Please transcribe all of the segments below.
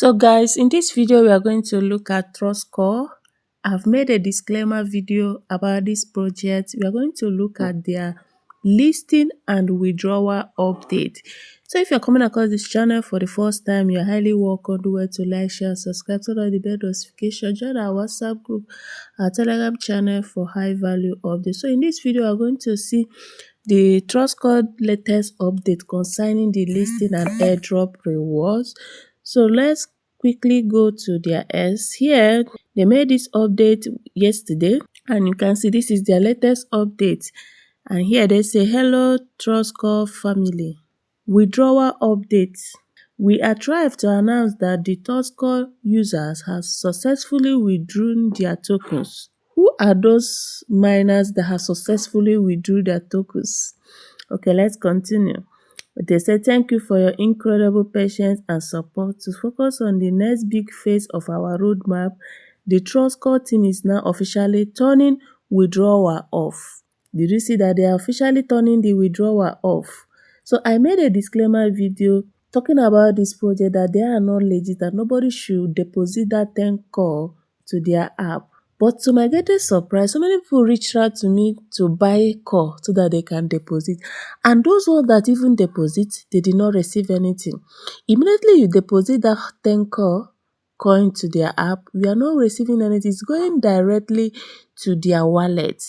So guys, in this video we are going to look at trust score. I've made a disclaimer video about this project. We are going to look at their listing and withdrawal update. So if you're coming across this channel for the first time, you're highly welcome. Do well to like, share, subscribe, turn on the bell notification, join our WhatsApp group, our Telegram channel for high value updates. So in this video, we are going to see the trust score latest update concerning the listing and airdrop rewards. So let's quickly go to their S. Here, they made this update yesterday, and you can see this is their latest update. And here they say, hello trust score family. Withdrawal update. We are thrilled to announce that the trust score users have successfully withdrawn their tokens. Who are those miners that have successfully withdrawn their tokens? Okay, let's continue. They say, thank you for your incredible patience and support. To focus on the next big phase of our roadmap, the trust score team is now officially turning withdrawal off. Did you see that they are officially turning the withdrawal off? So I made a disclaimer video talking about this project that they are not legit, that nobody should deposit that 10 core to their app. But to my greatest surprise, so many people reached out to me to buy core so that they can deposit. And those ones that even deposit, they did not receive anything. Immediately you deposit that 10 core coin to their app, we are not receiving anything. It's going directly to their wallet.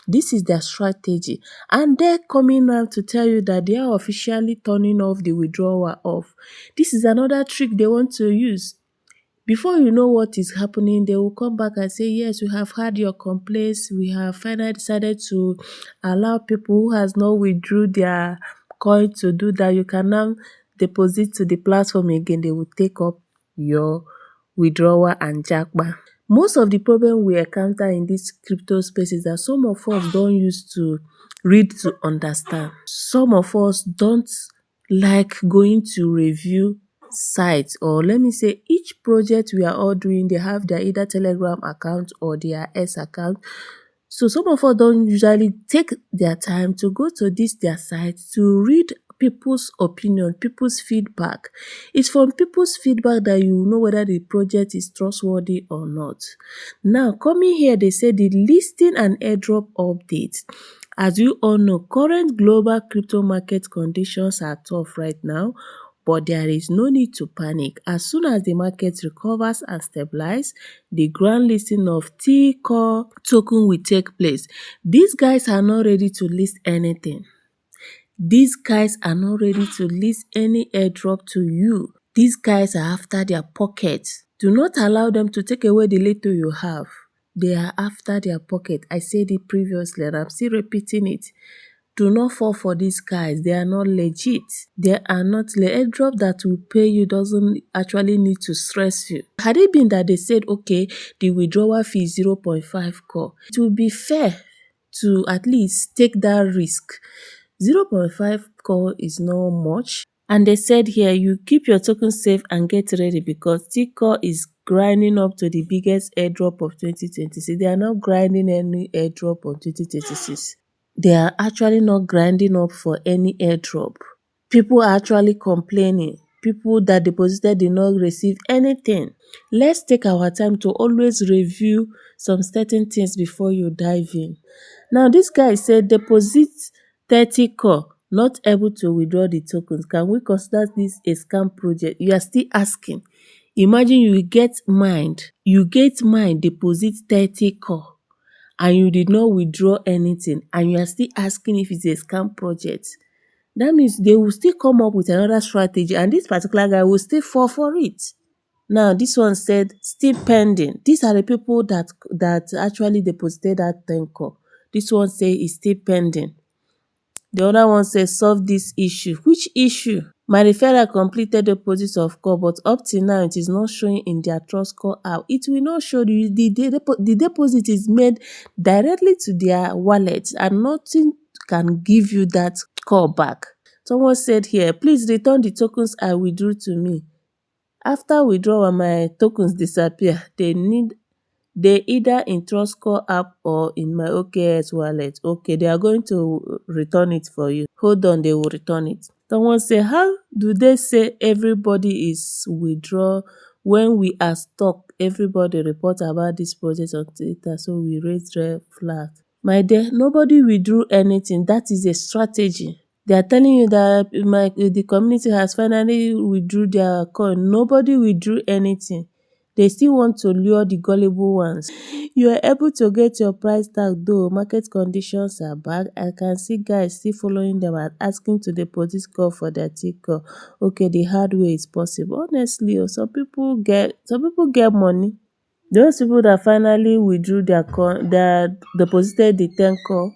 This is their strategy. And they're coming out to tell you that they are officially turning off the withdrawal off. This is another trick they want to use. Before you know what is happening, they will come back and say, yes, we have heard your complaints. We have finally decided to allow people who has not withdrew their coin to do that. You can now deposit to the platform again. They will take up your withdrawal and jackpot. Most of the problem we encounter in this crypto space is that some of us don't used to read to understand. Some of us don't like going to review sites, or let me say each project we are all doing, they have their either Telegram account or their S account. So some of us don't usually take their time to go to their sites to read people's opinion, people's feedback. It's from people's feedback that you know whether the project is trustworthy or not. Now, coming here, they say the listing and airdrop updates. As you all know, current global crypto market conditions are tough right now, but there is no need to panic. As soon as the market recovers and stabilizes, the grand listing of T-Core token will take place. These guys are not ready to list anything. These guys are not ready to list any airdrop to you. These guys are after their pockets. Do not allow them to take away the little you have. They are after their pocket. I said it previously and I'm still repeating it. Do not fall for these guys. They are not legit. They are not the airdrop that will pay you doesn't actually need to stress you. Had it been that they said, okay, the withdrawal fee is 0.5 core, it would be fair to at least take that risk. 0.5 core is not much. And they said here, you keep your token safe and get ready because T-Core is grinding up to the biggest airdrop of 2026. They are not grinding any airdrop of 2026. They are actually not grinding up for any airdrop. People are actually complaining. People that deposited did not receive anything. Let's take our time to always review some certain things before you dive in. Now, this guy said deposit 30 core, not able to withdraw the tokens. Can we consider this a scam project? You are still asking. Imagine you get mined. You get mined, deposit 30 core. And you did not withdraw anything, and you are still asking if it's a scam project. That means they will still come up with another strategy, and this particular guy will still fall for it. Now, this one said, still pending. These are the people that actually deposited that 10 core. This one say it's still pending. The other one says, solve this issue. Which issue? My referral completed deposit of core, but up till now, it is not showing in their trust core app. It will not show you. The deposit is made directly to their wallet, and nothing can give you that core back. Someone said here, please return the tokens I withdrew to me. After withdrawal, my tokens disappear. They either in trust core app or in my OKS wallet. Okay, they are going to return it for you. Hold on, they will return it. Someone say, how do they say everybody is withdraw when we as talk, everybody report about this project on Twitter, so we raise red flag. My dear, nobody withdrew anything. That is a strategy. They are telling you that the community has finally withdrew their coin. Nobody withdrew anything. They still want to lure the gullible ones. You are able to get your price tag though market conditions are bad. I can see guys still following them and asking to deposit call for their ticker. Okay, the hard way is possible. Honestly, some people get money. Those people that finally withdrew their coin, that deposited the 10 call,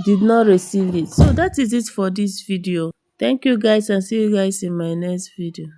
did not receive it. So that is it for this video. Thank you guys and see you guys in my next video.